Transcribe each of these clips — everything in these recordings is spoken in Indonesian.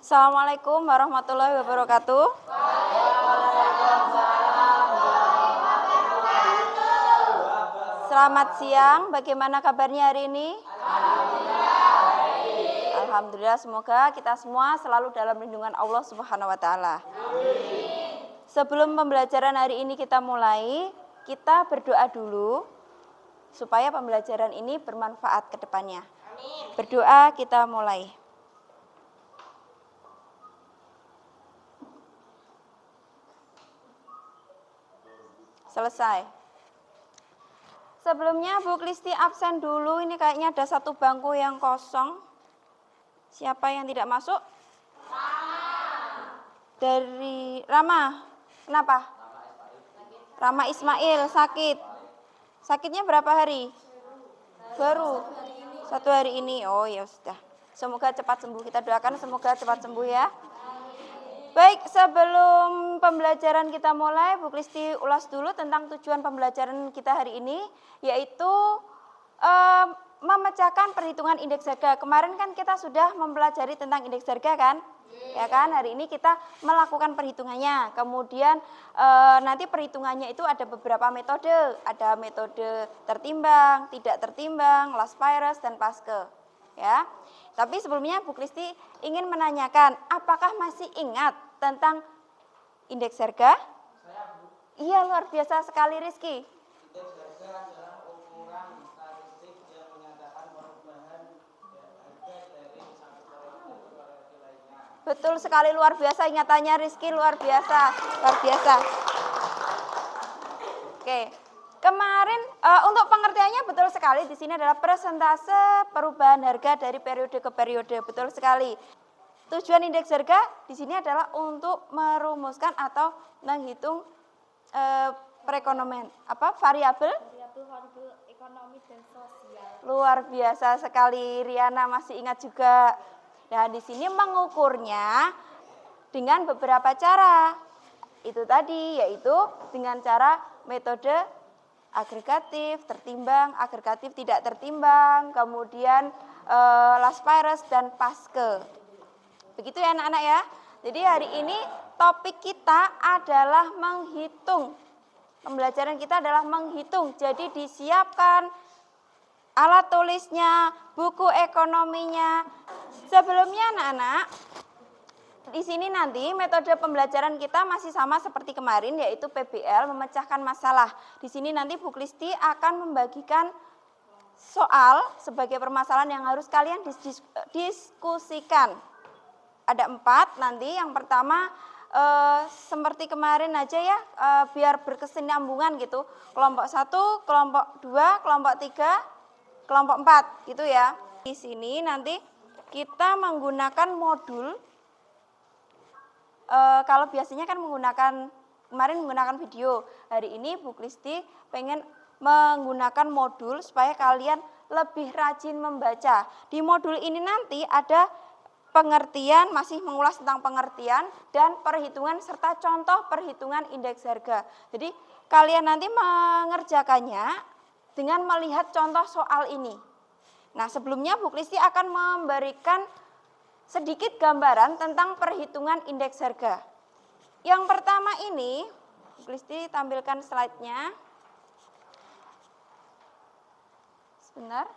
Assalamualaikum warahmatullahi wabarakatuh. Selamat siang, bagaimana kabarnya hari ini? Alhamdulillah, semoga kita semua selalu dalam lindungan Allah Subhanahu wa taala. Sebelum pembelajaran hari ini kita mulai, kita berdoa dulu supaya pembelajaran ini bermanfaat ke depannya. Berdoa, kita mulai. Selesai. Sebelumnya Bu Kristi absen dulu, ini kayaknya ada satu bangku yang kosong. Siapa yang tidak masuk? Dari Rama. Kenapa? Rama Ismail sakit. Sakitnya berapa hari? Baru 1 hari ini. Oh ya sudah. Semoga cepat sembuh. Kita doakan semoga cepat sembuh ya. Baik, sebelum pembelajaran kita mulai, Bu Kristi ulas dulu tentang tujuan pembelajaran kita hari ini, yaitu memecahkan perhitungan indeks harga. Kemarin kan kita sudah mempelajari tentang indeks harga kan? Ya kan, hari ini kita melakukan perhitungannya. Kemudian nanti perhitungannya itu ada beberapa metode. Ada metode tertimbang, tidak tertimbang, last price, dan paske. Ya. Tapi sebelumnya Bu Kristi ingin menanyakan, apakah masih ingat tentang indeks harga? Iya, luar biasa sekali Rizky. Indeks harga adalah ukuran statistik yang menyatakan perubahan harga dari satu periode ke periode lainnya. Betul sekali, luar biasa ingatannya Rizky, luar biasa, luar biasa. Oke. Kemarin untuk pengertiannya betul sekali, di sini adalah persentase perubahan harga dari periode ke periode, betul sekali. Tujuan indeks harga di sini adalah untuk merumuskan atau menghitung perekonomian, variabel ekonomi dan sosial. Luar biasa sekali, Riana masih ingat juga. Nah, di sini mengukurnya dengan beberapa cara. Itu tadi, yaitu dengan cara metode agregatif, tertimbang, agregatif tidak tertimbang, kemudian last price dan paske. Begitu ya anak-anak ya. Jadi hari ini topik kita adalah menghitung. Pembelajaran kita adalah menghitung. Jadi disiapkan alat tulisnya, buku ekonominya. Sebelumnya anak-anak, di sini nanti metode pembelajaran kita masih sama seperti kemarin, yaitu PBL, memecahkan masalah. Di sini nanti Bu Kristi akan membagikan soal sebagai permasalahan yang harus kalian diskusikan. Ada 4 nanti. Yang pertama seperti kemarin aja ya, biar berkesinambungan gitu. Kelompok 1, kelompok 2, kelompok 3, kelompok 4 gitu ya. Di sini nanti kita menggunakan modul. Kalau biasanya kan kemarin menggunakan video, hari ini Bu Kristi pengen menggunakan modul supaya kalian lebih rajin membaca. Di modul ini nanti ada pengertian, masih mengulas tentang pengertian dan perhitungan serta contoh perhitungan indeks harga. Jadi kalian nanti mengerjakannya dengan melihat contoh soal ini. Nah, sebelumnya Bu Kristi akan memberikan sedikit gambaran tentang perhitungan indeks harga. Yang pertama ini, Bu Kristi tampilkan slide-nya. Sebentar.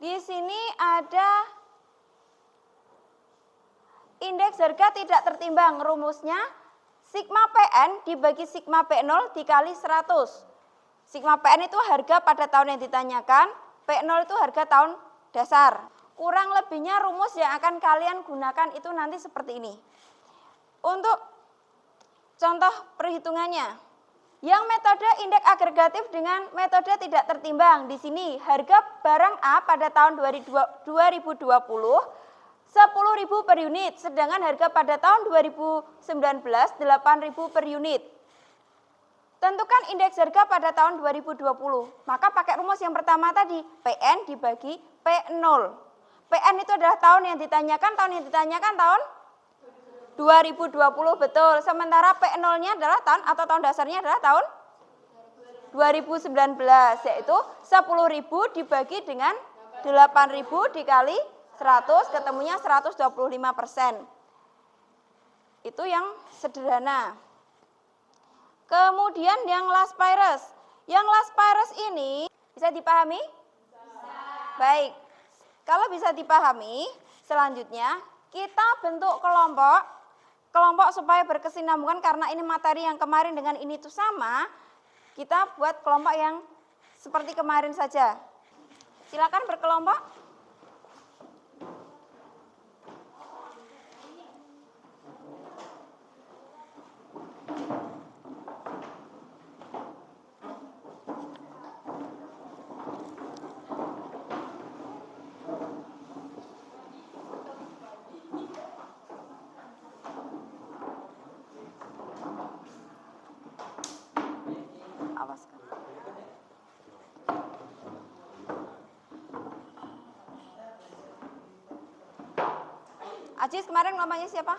Di sini ada indeks harga tidak tertimbang. Rumusnya sigma PN dibagi sigma P0 dikali 100. Sigma PN itu harga pada tahun yang ditanyakan, P0 itu harga tahun dasar. Kurang lebihnya rumus yang akan kalian gunakan itu nanti seperti ini. Untuk contoh perhitungannya, yang metode indeks agregatif dengan metode tidak tertimbang. Di sini harga barang A pada tahun 2020 10.000 per unit, sedangkan harga pada tahun 2019 8.000 per unit. Tentukan indeks harga pada tahun 2020. Maka pakai rumus yang pertama tadi, PN dibagi P0. PN itu adalah tahun yang ditanyakan tahun 2020 betul. Sementara P0-nya adalah tahun dasarnya adalah tahun 2019, yaitu 10.000 dibagi dengan 8.000 dikali 100 ketemunya 125%. Itu yang sederhana. Kemudian yang last virus. Yang last virus ini bisa dipahami? Bisa. Baik. Kalau bisa dipahami, selanjutnya kita bentuk kelompok supaya berkesinambungan karena ini materi yang kemarin dengan ini itu sama. Kita buat kelompok yang seperti kemarin saja. Silakan berkelompok. Awas. Ajis kemarin namanya siapa?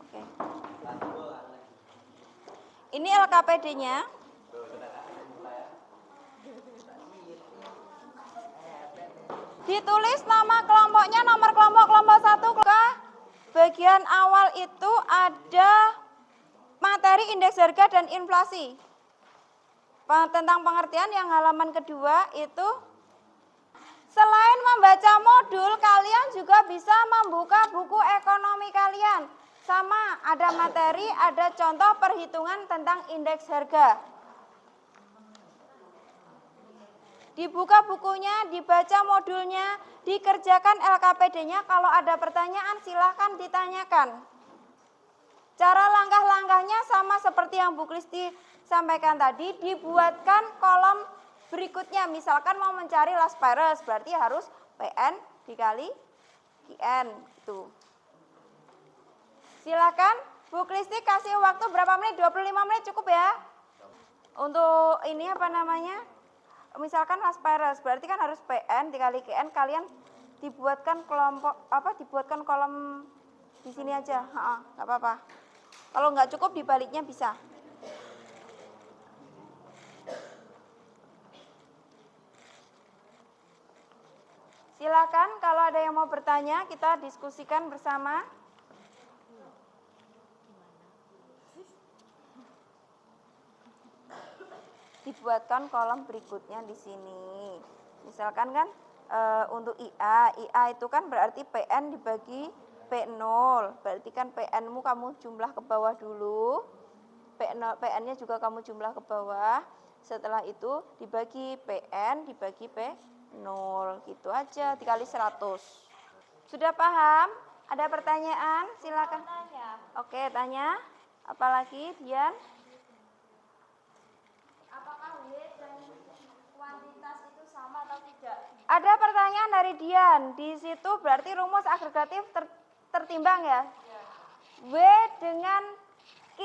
Oke. Ini LKPD-nya. Ditulis nama kelompoknya, nomor kelompok 1 ke bagian awal itu ada materi indeks harga dan inflasi. Tentang pengertian yang halaman kedua itu selain membaca modul, kalian juga bisa membuka buku ekonomi kalian. Sama, ada materi, ada contoh perhitungan tentang indeks harga. Dibuka bukunya, dibaca modulnya, dikerjakan LKPD-nya. Kalau ada pertanyaan silahkan ditanyakan. Cara langkah-langkahnya sama seperti yang Bu Kristi sampaikan tadi, dibuatkan kolom berikutnya. Misalkan mau mencari last virus, berarti harus PN dikali IN. Gitu. Silakan Bu Kristi kasih waktu berapa menit? 25 menit cukup ya? Untuk ini apa namanya? Misalkan last virus, berarti kan harus PN dikali GN. Kalian dibuatkan dibuatkan kolom di sini aja. Nggak apa-apa. Kalau nggak cukup dibaliknya bisa. Silakan kalau ada yang mau bertanya, kita diskusikan bersama. Dibuatkan kolom berikutnya di sini. Misalkan kan untuk IA itu kan berarti PN dibagi P0. Berarti kan PN-mu kamu jumlah ke bawah dulu. PN-nya juga kamu jumlah ke bawah. Setelah itu dibagi PN dibagi P0. Gitu aja dikali 100. Sudah paham? Ada pertanyaan? Silakan. Oke, tanya. Apalagi Dian? Apakah W dan kuantitas itu sama atau tidak? Ada pertanyaan dari Dian. Di situ berarti rumus agregatif tertimbang ya? W dengan Q,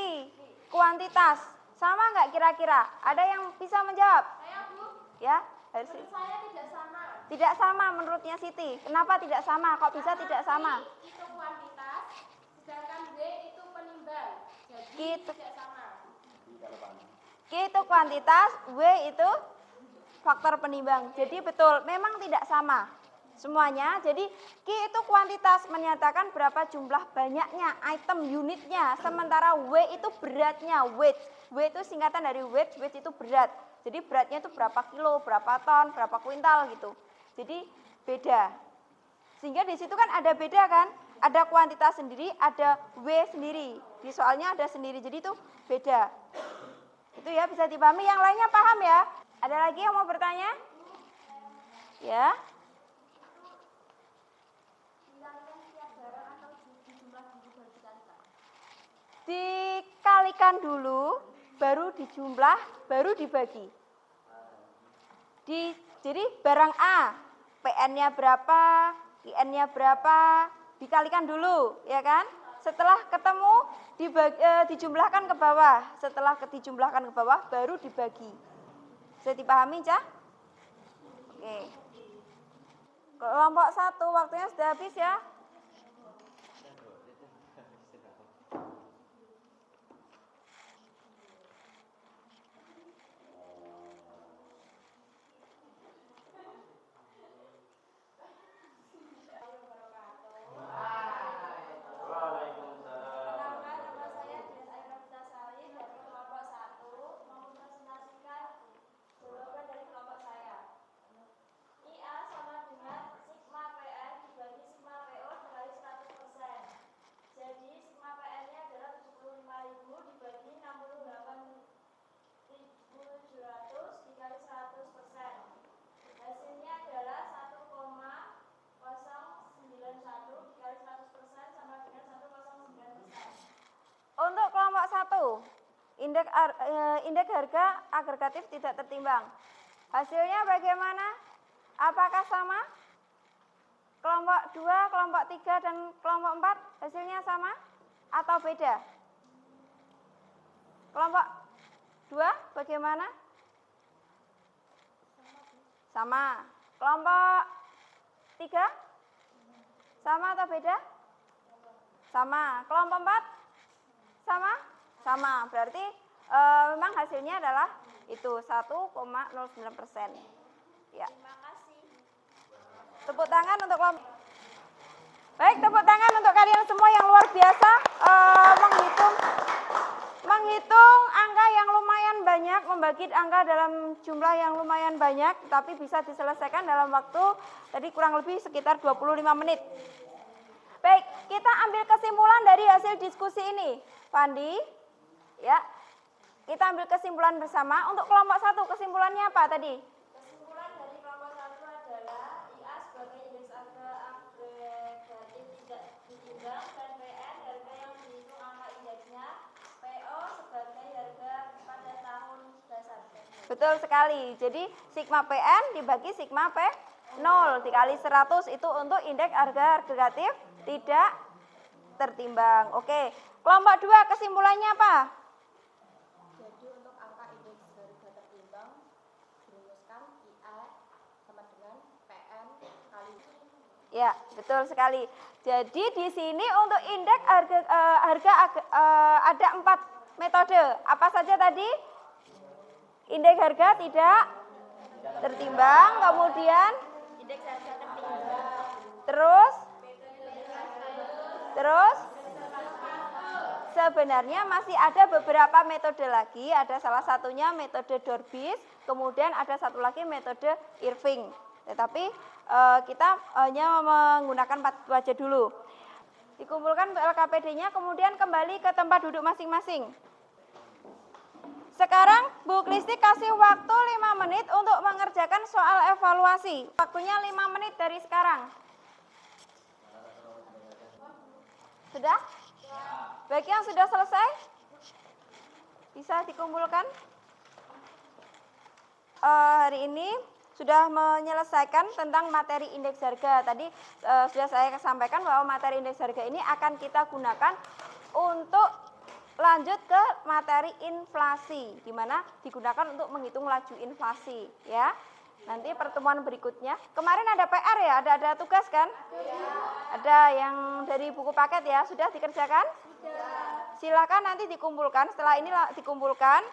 kuantitas. Sama nggak kira-kira? Ada yang bisa menjawab? Saya, Bu. Ya? Menurut saya tidak sama. Tidak sama menurutnya Siti. Kenapa tidak sama? Kok bisa tidak sama? Q itu kuantitas, sedangkan W itu penimbang. Jadi Gitu. tidak sama. Q itu kuantitas, W itu faktor penimbang. Jadi betul, memang tidak sama semuanya. Jadi Q itu kuantitas, menyatakan berapa jumlah banyaknya item unitnya. Sementara W itu beratnya, weight. W itu singkatan dari weight, weight itu berat. Jadi beratnya itu berapa kilo, berapa ton, berapa kuintal gitu. Jadi beda. Sehingga di situ kan ada beda kan? Ada kuantitas sendiri, ada W sendiri. Di soalnya ada sendiri, jadi itu beda. Itu ya bisa dipahami. Yang lainnya paham ya? Ada lagi yang mau bertanya? Ya. Dikalikan dulu, baru dijumlah, baru dibagi. Jadi barang A, PN-nya berapa, IN-nya berapa, dikalikan dulu, ya kan? Setelah ketemu, dijumlahkan ke bawah. Setelah dijumlahkan ke bawah, baru dibagi. Bisa dipahami, Cah? Oke. Kelompok 1, waktunya sudah habis ya. indeks harga agregatif tidak tertimbang. Hasilnya bagaimana? Apakah sama? Kelompok 2, kelompok 3, dan kelompok 4 hasilnya sama atau beda? Kelompok 2 bagaimana? Sama. Kelompok 3 sama atau beda? Sama. Kelompok 4 sama? Sama. Berarti memang hasilnya adalah itu 1,09%. Ya. Terima kasih. Tepuk tangan untuk kelompok. Baik, tepuk tangan untuk kalian semua yang luar biasa menghitung angka yang lumayan banyak, membagi angka dalam jumlah yang lumayan banyak, tapi bisa diselesaikan dalam waktu tadi kurang lebih sekitar 25 menit. Baik, kita ambil kesimpulan dari hasil diskusi ini. Pandi, ya, kita ambil kesimpulan bersama. Untuk kelompok 1, kesimpulannya apa tadi? Kesimpulan dari kelompok 1 adalah IA sebagai indeks harga agregatif tidak ditimbang dan PN harga yang dihitung angka indeksnya, PO sebagai harga pada tahun dasar. Betul sekali. Jadi sigma PN dibagi sigma P0 dikali 100 itu untuk indeks harga agregatif tidak tertimbang. Oke. Kelompok 2 kesimpulannya apa? Jadi untuk angka indeks harga tertimbang dirumuskan IA sama dengan PN kali. Ya, betul sekali. Jadi di sini untuk indeks harga ada 4 metode. Apa saja tadi? Indeks harga tidak tertimbang, kemudian Indeks harga tertimbang. terus sebenarnya masih ada beberapa metode lagi. Ada salah satunya metode Dorbies, kemudian ada satu lagi metode Irving. Tetapi kita hanya menggunakan 4 itu aja dulu. Dikumpulkan LKPD-nya, kemudian kembali ke tempat duduk masing-masing. Sekarang Bu Kristi kasih waktu 5 menit untuk mengerjakan soal evaluasi. Waktunya 5 menit dari sekarang. Sudah? Baik, yang sudah selesai? Bisa dikumpulkan? Hari ini sudah menyelesaikan tentang materi indeks harga. Tadi sudah saya sampaikan bahwa materi indeks harga ini akan kita gunakan untuk lanjut ke materi inflasi, di mana digunakan untuk menghitung laju inflasi, ya. Nanti pertemuan berikutnya. Kemarin ada PR ya, ada tugas kan? Ada yang dari buku paket ya, sudah dikerjakan? Silakan nanti dikumpulkan. Setelah ini dikumpulkan,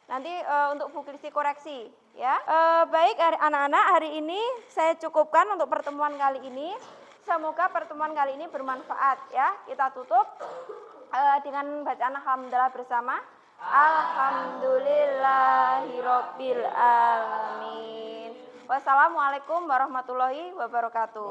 nanti untuk Bu Kristi koreksi, ya. Baik anak-anak, hari ini saya cukupkan untuk pertemuan kali ini. Semoga pertemuan kali ini bermanfaat, ya. Kita tutup dengan bacaan alhamdulillah bersama. Alhamdulillahirabbil alamin. Wassalamualaikum warahmatullahi wabarakatuh.